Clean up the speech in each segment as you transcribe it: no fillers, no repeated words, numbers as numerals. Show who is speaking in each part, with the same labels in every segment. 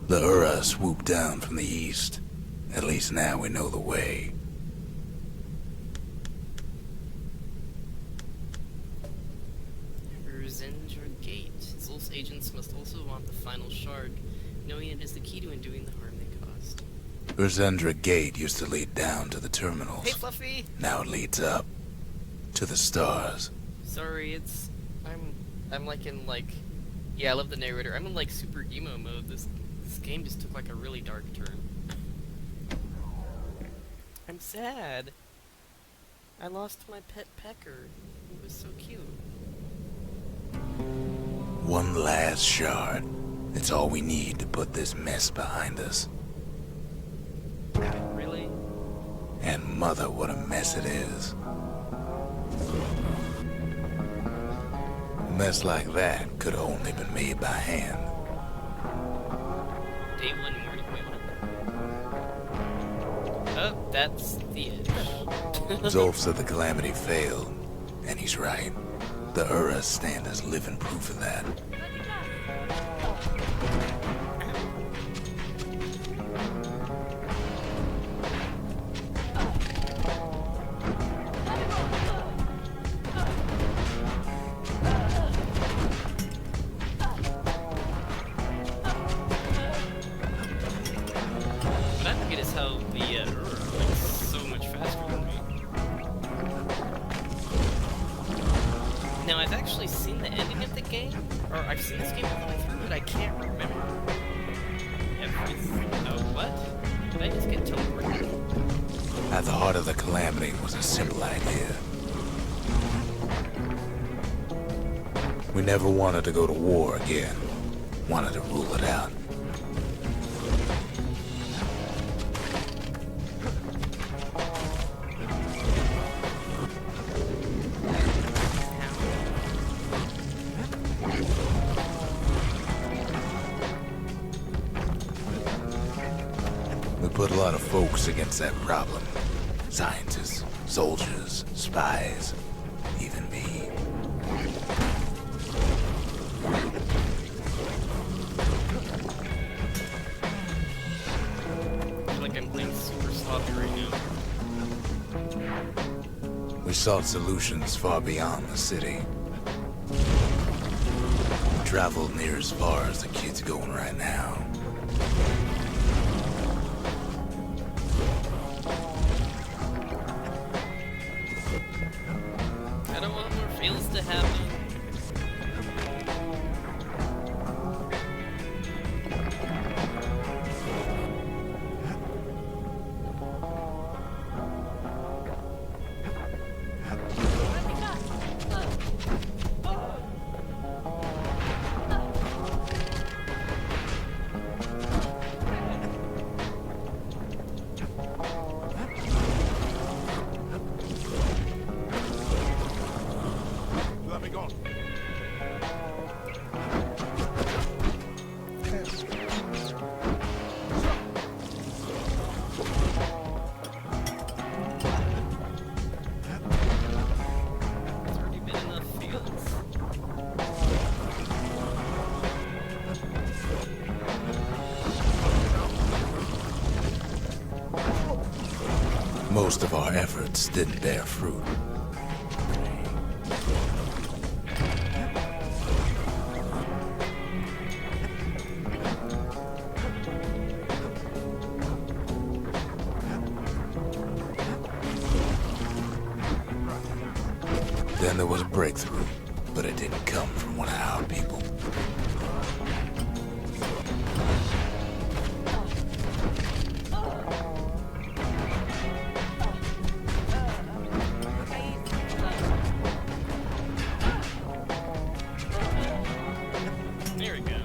Speaker 1: The Ura swooped down from the east. At least now we know the way.
Speaker 2: Zendra Gate. Zul's agents must also want the final shard, knowing it is the key to undoing the harm they caused.
Speaker 1: Zendra Gate used to lead down to the terminals.
Speaker 2: Hey, Fluffy!
Speaker 1: Now it leads up to the stars.
Speaker 2: Sorry, it's... I'm like in, like... Yeah, I love the narrator. I'm in, like, super emo mode. This game just took, like, a really dark turn. I'm sad. I lost my pet pecker. It was so cute.
Speaker 1: One last shard. It's all we need to put this mess behind us.
Speaker 2: Really?
Speaker 1: And mother, what a mess it is. A mess like that could have only been made by hand.
Speaker 2: Day one morning wheel. Oh, that's the edge.
Speaker 1: Zolf said the Calamity failed, and he's right. The Ura stand as living proof of that.
Speaker 2: What I don't get is how the Ura are like so much faster than me. Now, I've actually seen the ending of the game, or I've seen this game all the way through, but I can't remember everything. Oh, what? Did I just get teleported?
Speaker 1: At the heart of the Calamity was a simple idea. We never wanted to go to war again. Wanted to rule it out. We put a lot of folks against that problem. Scientists, soldiers, spies, even me.
Speaker 2: I feel like I'm playing super sloppy right now.
Speaker 1: We sought solutions far beyond the city. We traveled near as far as the kid's going right now.
Speaker 2: I don't want more fails to happen.
Speaker 1: Most of our efforts didn't bear fruit. Then there was a breakthrough, but it didn't come from one of our people.
Speaker 2: There we go.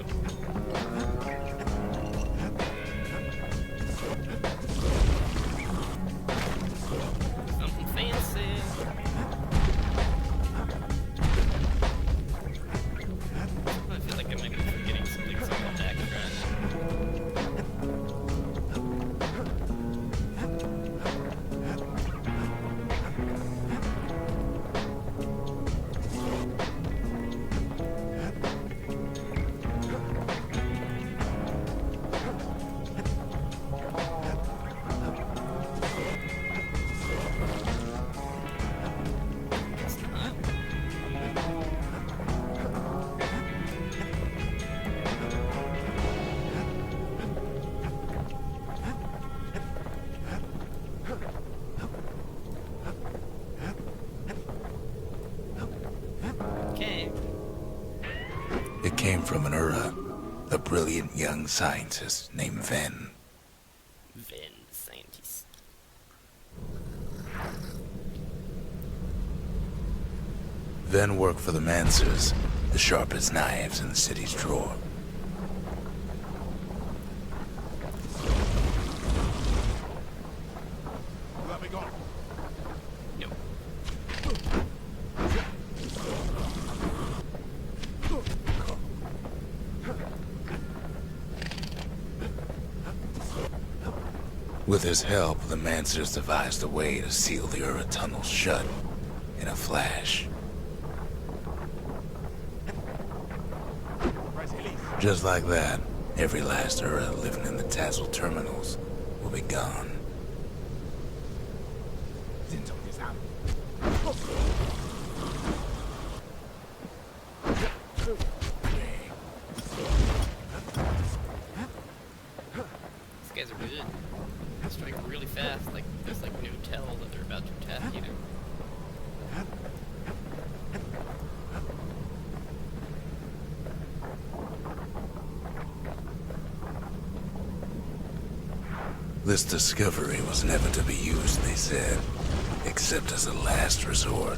Speaker 2: Something fancy.
Speaker 1: came from an Ura, a brilliant young scientist named Ven.
Speaker 2: Ven, the scientist.
Speaker 1: Ven worked for the Mancers, the sharpest knives in the city's drawer.
Speaker 3: Let me go.
Speaker 2: Yep.
Speaker 1: With his help, the Mancers devised a way to seal the Ura tunnel shut in a flash. Just like that, every last Ura living in the Tassel terminals will be gone.
Speaker 2: These guys are good. They strike really fast, like there's like no tell that they're about to attack, you know.
Speaker 1: This discovery was never to be used, they said, except as a last resort.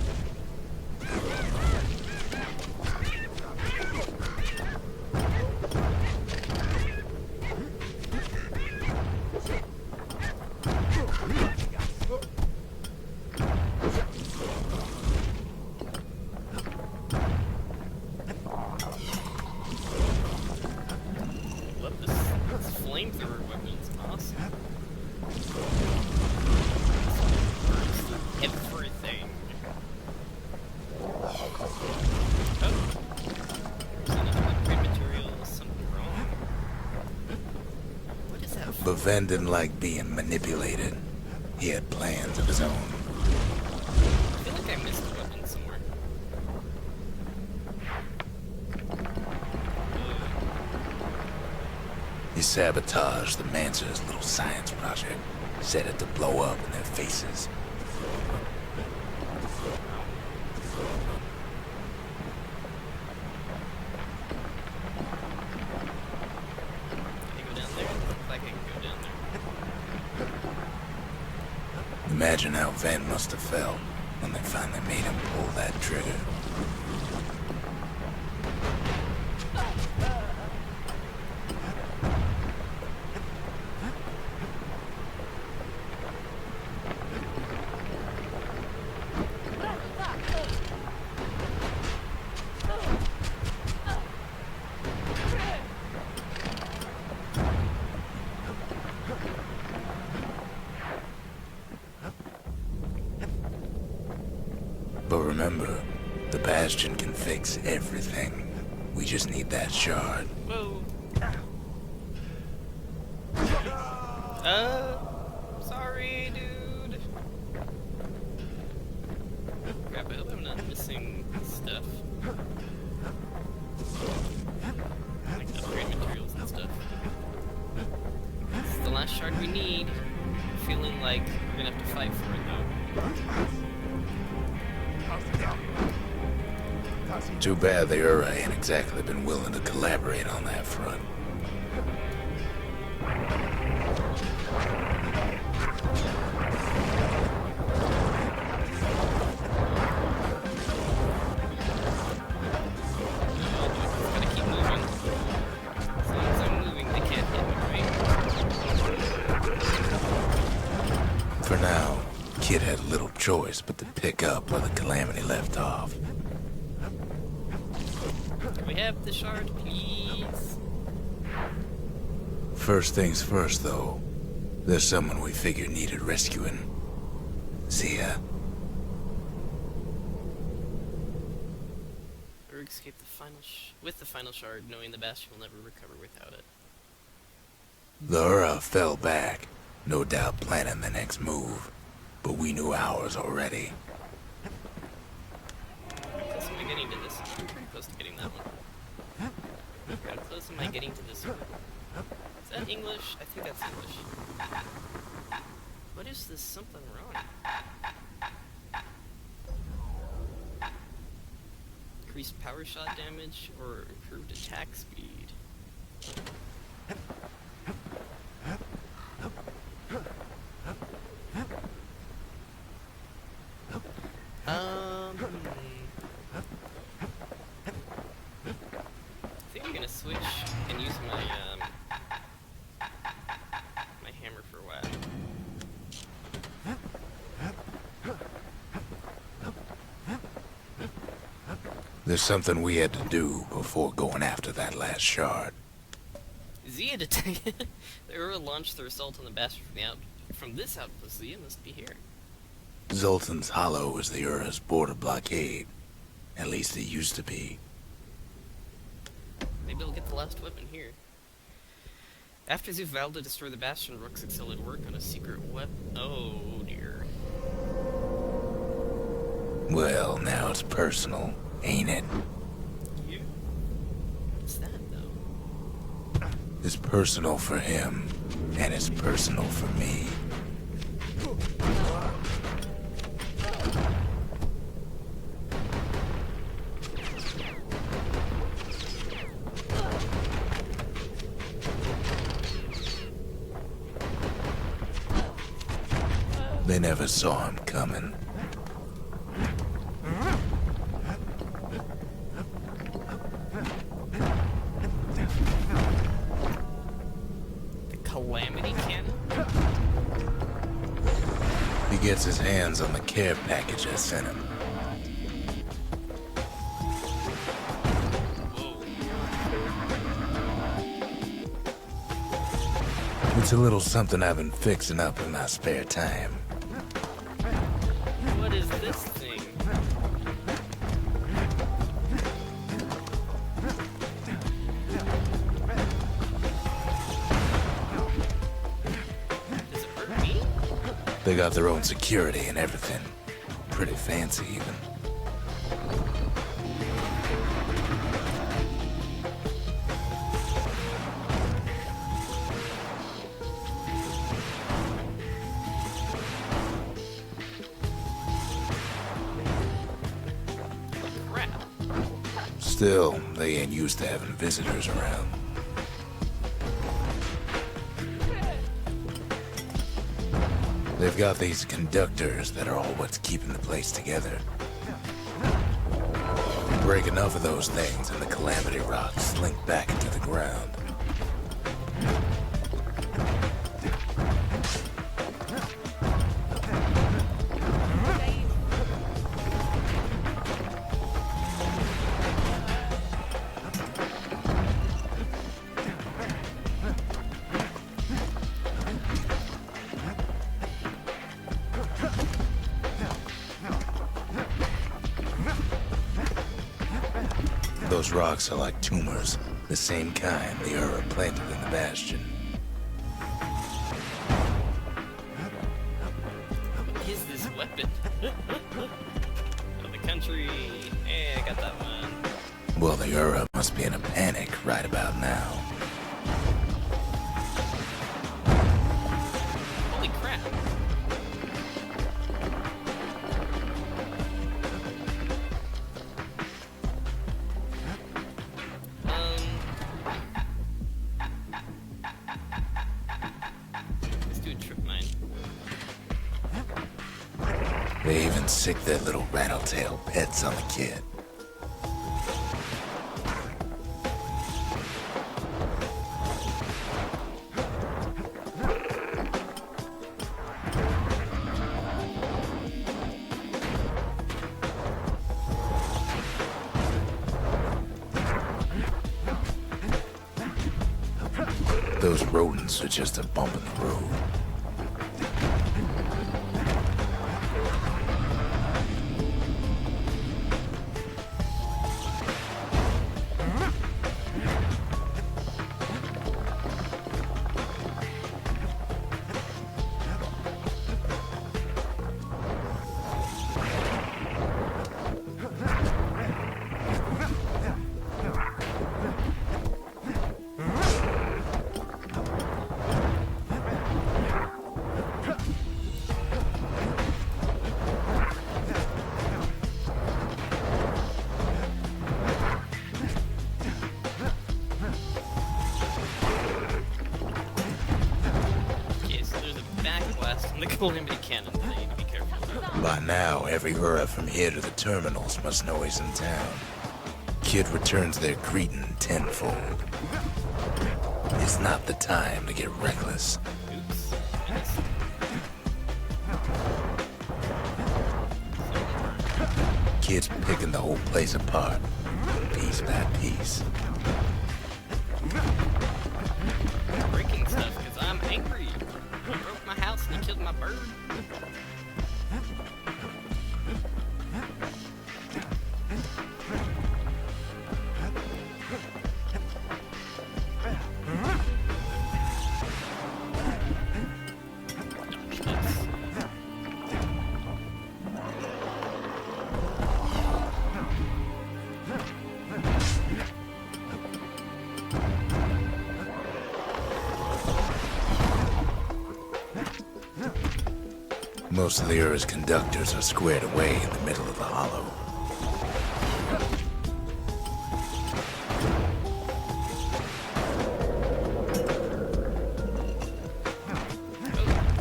Speaker 2: I love this flamethrower weapon, it's awesome. Everything. Oh. There's another upgrade material, something wrong. What is that for?
Speaker 1: But Ven didn't like being manipulated. He had plans of his own.
Speaker 2: I feel like I missed a weapon somewhere.
Speaker 1: He sabotaged the Mancer's little science project, set it to blow up in their faces.
Speaker 2: Can I go down there? Looks like I can go down there.
Speaker 1: Imagine how Ven must have felt when they finally made him pull that trigger. But remember, the Bastion can fix everything. We just need that shard.
Speaker 2: Whoa. Sorry, dude. Crap, I hope I'm not missing stuff. Like upgrade materials and stuff. This is the last shard we need. Feeling like we're gonna have to fight for it though.
Speaker 1: Too bad the Ura ain't exactly been willing to collaborate on that front.
Speaker 2: Gotta keep moving. As long as I'm moving, they can't hit me, right?
Speaker 1: For now, Kid had little choice but to pick up where the Calamity left off.
Speaker 2: Can we have the shard, please?
Speaker 1: First things first, though. There's someone we figured needed rescuing. See ya.
Speaker 2: Or escape the final with the final shard, knowing the Bastion will never recover without it.
Speaker 1: The Ura fell back, no doubt planning the next move. But we knew ours already.
Speaker 2: How close am I getting to this? I'm pretty close to getting that one. How close am I getting to this one? Is that English? I think that's English. What is this? Something wrong. increased power shot damage or improved attack speed. I think I'm gonna switch and use my my hammer for a while.
Speaker 1: There's something we had to do before going after that last shard.
Speaker 2: Zia detected. The Ura launched their assault on the Bastion from this outpost. Zia must be here.
Speaker 1: Zoltan's Hollow is the Ura's border blockade. At least it used to be.
Speaker 2: Maybe I'll get the last weapon here. After Zoo vowed to destroy the Bastion, Rooks accelerated work on a secret weapon. Oh dear.
Speaker 1: Well, now it's personal, ain't it?
Speaker 2: Yeah. What's that, though?
Speaker 1: It's personal for him, and it's personal for me. They never saw him coming.
Speaker 2: The Calamity cannon?
Speaker 1: He gets his hands on the care package I sent him.
Speaker 2: Whoa.
Speaker 1: It's a little something I've been fixing up in my spare time.
Speaker 2: What is this thing? Does it hurt me?
Speaker 1: They got their own security and everything. Pretty fancy, even.
Speaker 2: Crap.
Speaker 1: Still, they ain't used to having visitors around. They've got these conductors that are all what's keeping the place together. You break enough of those things and the Calamity rocks slink back into the ground. Those rocks are like tumors, the same kind the Ura planted in the Bastion.
Speaker 2: What is this weapon? Of the country. Hey, I got that one.
Speaker 1: Well, the Ura must be in a panic right about now.
Speaker 2: Holy crap. Let's do a trip mine.
Speaker 1: They even sick their little rattletail pets on the kid. Those rodents are just a bump in the road.
Speaker 2: blast and the Calamity cannon that I need to be careful about.
Speaker 1: By now, every Ura from here to the terminals must know he's in town. Kid returns their greeting tenfold. It's not the time to get reckless.
Speaker 2: Oops. Missed.
Speaker 1: Kid's picking the whole place apart, piece by piece.
Speaker 2: Breaking stuff because I'm angry. He broke my house and he killed my bird.
Speaker 1: Most of the Ura's conductors are squared away in the middle of the hollow.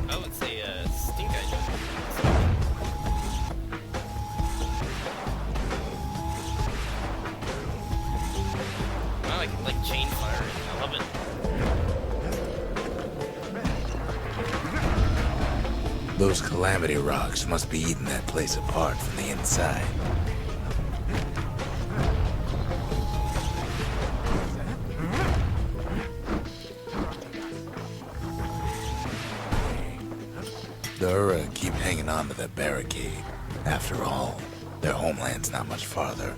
Speaker 2: Oh, it's a stink eye jump. Wow, I can like chain fire it. I love it.
Speaker 1: Those Calamity rocks must be eating that place apart from the inside. The Ura keep hanging on to that barricade. After all, their homeland's not much farther.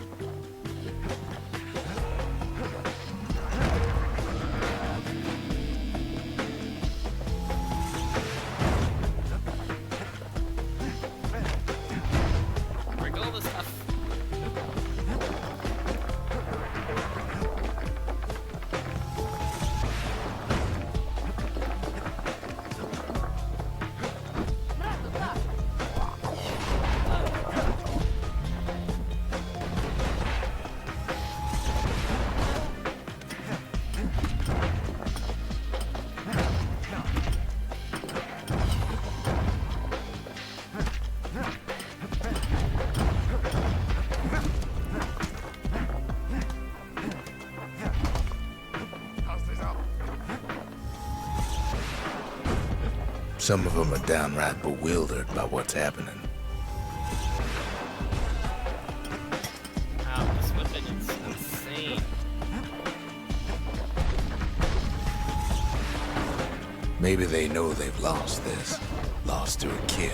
Speaker 2: Break all this stuff.
Speaker 1: Some of them are downright bewildered by what's happening.
Speaker 2: Wow, this weapon is insane.
Speaker 1: Maybe they know they've lost this. Lost to a kid.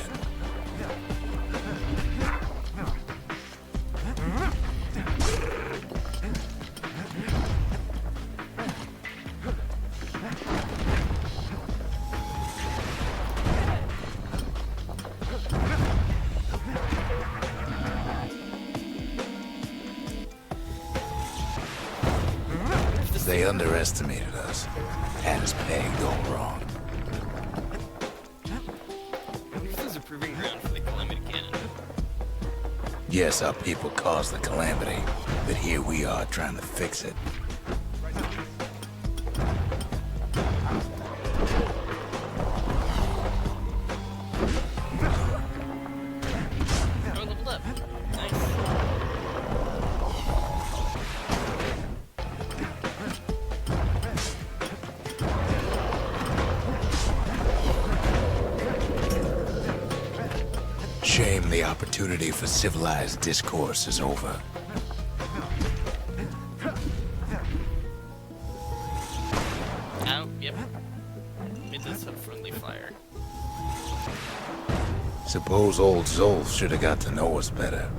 Speaker 1: They underestimated us. Had us pegged all wrong.
Speaker 2: This is a proving ground for the Calamity cannon.
Speaker 1: Yes, our people caused the calamity, but here we are trying to fix it.
Speaker 2: Oh, leveled up. Nice.
Speaker 1: Shame the opportunity for civilized discourse is over.
Speaker 2: Oh, yep. Made this a friendly fire.
Speaker 1: Suppose old Zolf should have got to know us better.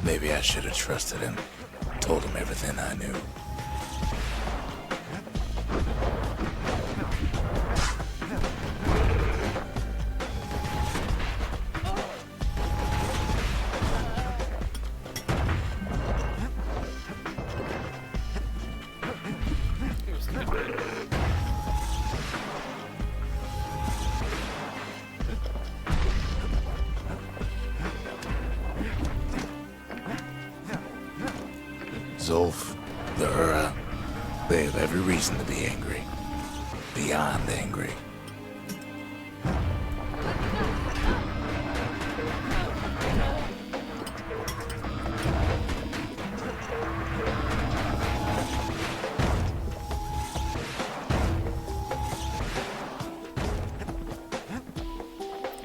Speaker 1: Maybe I should have trusted him. Told him everything I knew. Zulf, the Ura, they have every reason to be angry. Beyond angry.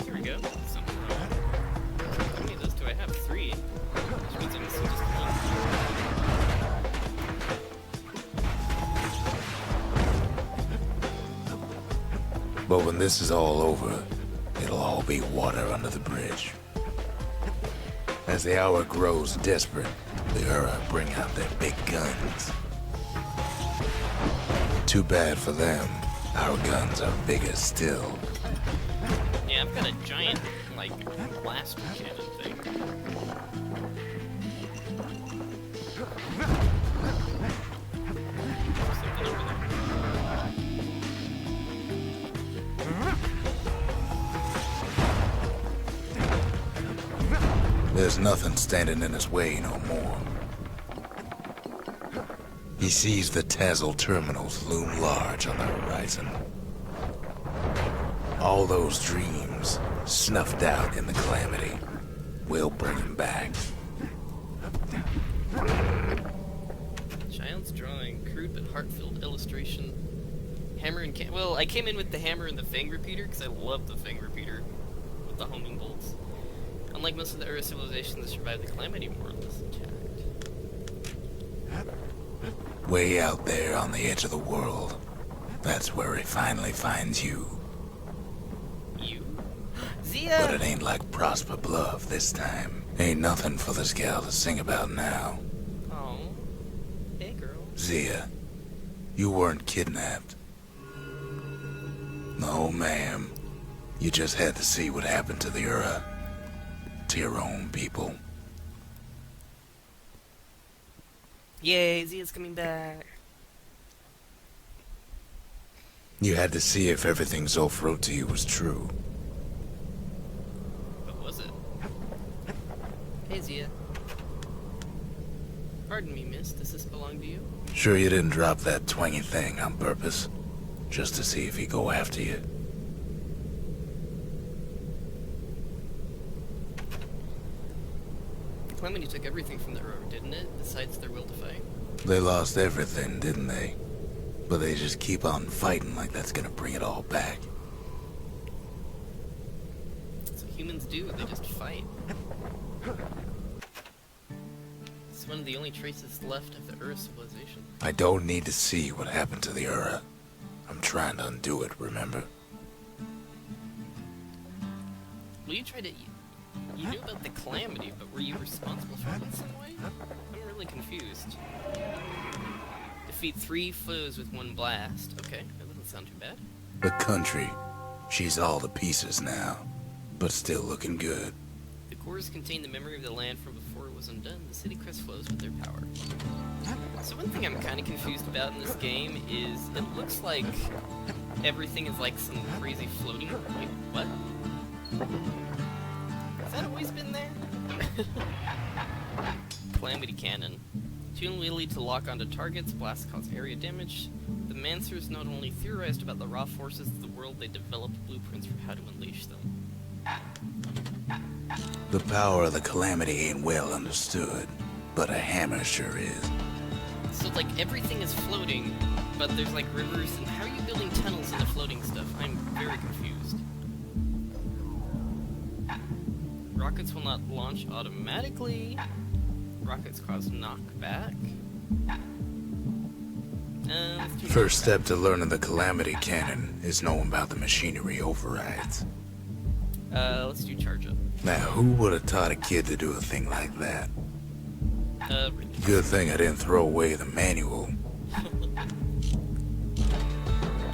Speaker 2: Here we go. Something wrong. How many of those do I have? 3. Which means I'm missing just 1.
Speaker 1: But when this is all over, it'll all be water under the bridge. As the hour grows desperate, the Ura bring out their big guns. Too bad for them, our guns are bigger still.
Speaker 2: Yeah, I've got a giant, like, blast cannon thing. Something over there.
Speaker 1: There's nothing standing in his way no more. He sees the Tazzle terminals loom large on the horizon. All those dreams, snuffed out in the Calamity, will bring him back.
Speaker 2: Child's drawing, crude but heart-filled illustration. Hammer and well, I came in with the hammer and the fang repeater because I love the fang repeater with the homing bolts. Unlike most of the Ura civilizations that survived the Calamity, more or less intact.
Speaker 1: Way out there on the edge of the world, that's where he finally finds you.
Speaker 2: You? Zia!
Speaker 1: But it ain't like Prosper Bluff this time. Ain't nothing for this gal to sing about now.
Speaker 2: Oh. Hey, girl.
Speaker 1: Zia, you weren't kidnapped. No, ma'am. You just had to see what happened to the Ura. To your own people.
Speaker 2: Yay, Zia's coming back.
Speaker 1: You had to see if everything Zulf wrote to you was true.
Speaker 2: What was it? Hey, Zia. Pardon me, miss. Does this belong to you?
Speaker 1: Sure you didn't drop that twangy thing on purpose? Just to see if he'd go after you?
Speaker 2: The Calamity took everything from the Ura, didn't it? Besides their will to fight.
Speaker 1: They lost everything, didn't they? But they just keep on fighting like that's gonna bring it all back.
Speaker 2: That's what humans do. They just fight. It's one of the only traces left of the Ura civilization.
Speaker 1: I don't need to see what happened to the Ura. I'm trying to undo it, remember?
Speaker 2: Well, you tried to... You knew about the Calamity, but were you responsible for it in some way? I'm really confused. Defeat 3 foes with 1 blast. Okay, that doesn't sound too bad.
Speaker 1: The country. She's all to pieces now. But still looking good.
Speaker 2: The cores contain the memory of the land from before it was undone. The city crest flows with their power. So one thing I'm kind of confused about in this game is it looks like everything is like some crazy floating... Wait, what? Has that always been there? Calamity Cannon. Too unwieldy to lock onto targets, blasts cause area damage. The Mancers not only theorized about the raw forces of the world, they developed blueprints for how to unleash them.
Speaker 1: The power of the Calamity ain't well understood, but a hammer sure is.
Speaker 2: So, like, everything is floating, but there's, like, rivers, and how are you building tunnels into floating stuff? I'm very confused. Rockets will not launch automatically. Rockets cause knockback. Let's do
Speaker 1: First
Speaker 2: knockback.
Speaker 1: step to learning the Calamity Cannon is knowing about the machinery overrides.
Speaker 2: Let's do charge up.
Speaker 1: Now, who would have taught a kid to do a thing like that? Good thing I didn't throw away the manual.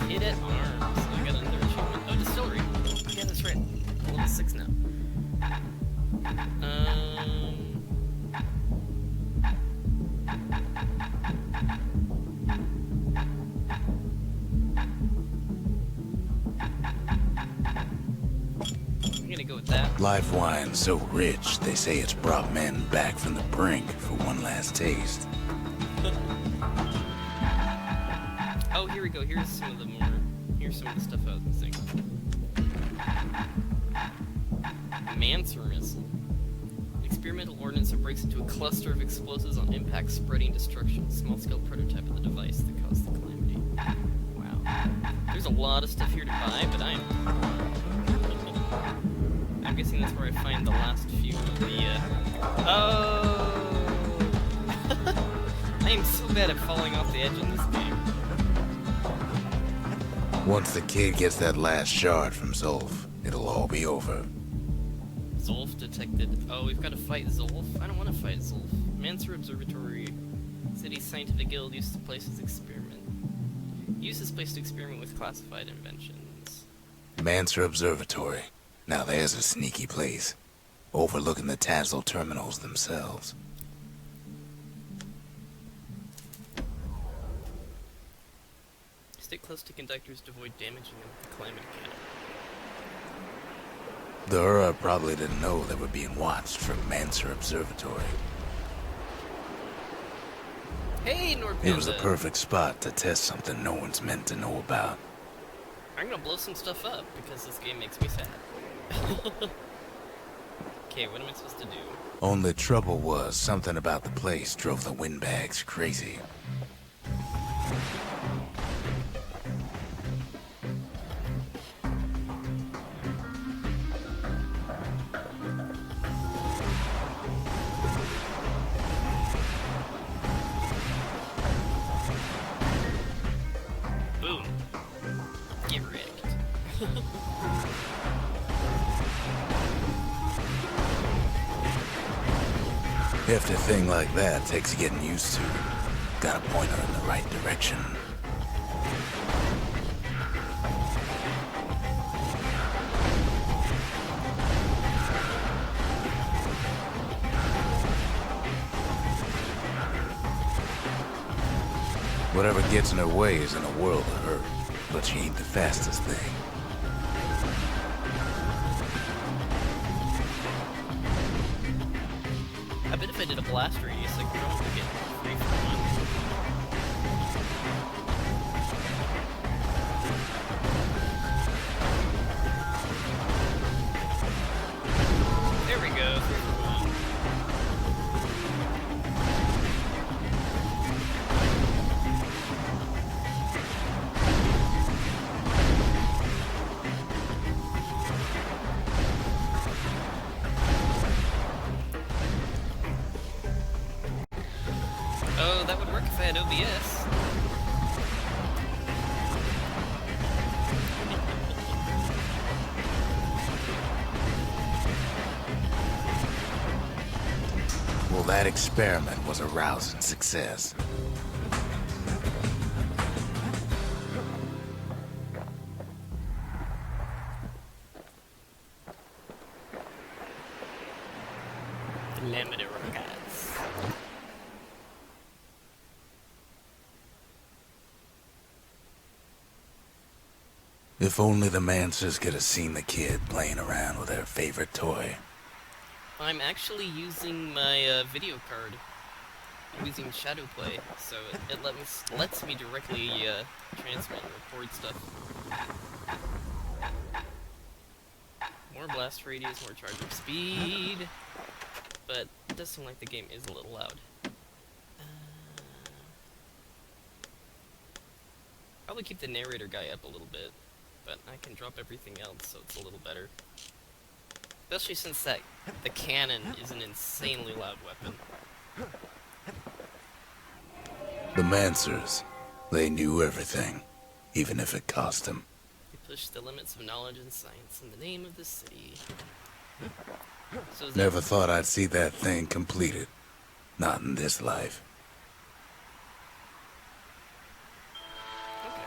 Speaker 2: Kid at arms. I got another achievement. Oh, distillery. Yeah, that's right. Level 6 now. I'm gonna go with that.
Speaker 1: Live wine so rich, they say it's brought men back from the brink for one last taste.
Speaker 2: we go. Here's some of the more. Here's some of the stuff I was missing. Mancer missile. Experimental ordnance that breaks into a cluster of explosives on impact, spreading destruction. Small-scale prototype of the device that caused the calamity. Wow. There's a lot of stuff here to buy, but I'm guessing that's where I find the last few of the, Oh! I am so bad at falling off the edge in this game.
Speaker 1: Once the kid gets that last shard from Zolf, it'll all be over.
Speaker 2: Zolf detected. Oh, we've got to fight Zolf? I don't want to fight Zolf. Mancer Observatory. City Scientific Guild uses the place as experiment. Use this place to experiment with classified inventions.
Speaker 1: Mancer Observatory. Now there's a sneaky place, overlooking the Tassel terminals themselves.
Speaker 2: Stay close to conductors to avoid damaging them with the Calamity cannon.
Speaker 1: The Ura probably didn't know they were being watched from Mancer Observatory.
Speaker 2: Hey, Nordpanda!
Speaker 1: It was a perfect spot to test something no one's meant to know about.
Speaker 2: I'm gonna blow some stuff up, because this game makes me sad. Okay, what am I supposed to do?
Speaker 1: Only trouble was, something about the place drove the windbags crazy.
Speaker 2: Boom. Get wrecked.
Speaker 1: Hefty thing like that takes getting used to. Gotta point her in the right direction. Whatever gets in her way is in a world of hurt, but she ain't the fastest thing.
Speaker 2: I bet if I did a blast radius, I could probably get 3 for 1. There we go, 3 for 1. Oh, that would work if I had OBS.
Speaker 1: Well, that experiment was a rousing success.
Speaker 2: Calamity rockets.
Speaker 1: If only the Mancers could have seen the kid playing around with their favorite toy.
Speaker 2: I'm actually using my video card. I'm using Shadowplay, so it lets me directly transmit and record stuff. More blast radius, more charger speed, but it does seem like the game is a little loud. Probably keep the narrator guy up a little bit, but I can drop everything else so it's a little better. Especially since the cannon is an insanely loud weapon.
Speaker 1: The Mancers, they knew everything, even if it cost them.
Speaker 2: They pushed the limits of knowledge and science in the name of the city. So is that
Speaker 1: Never thought I'd see that thing completed. Not in this life.
Speaker 2: okay.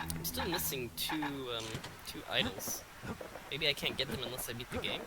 Speaker 2: I'm still missing two idols. Maybe I can't get them unless I beat the game?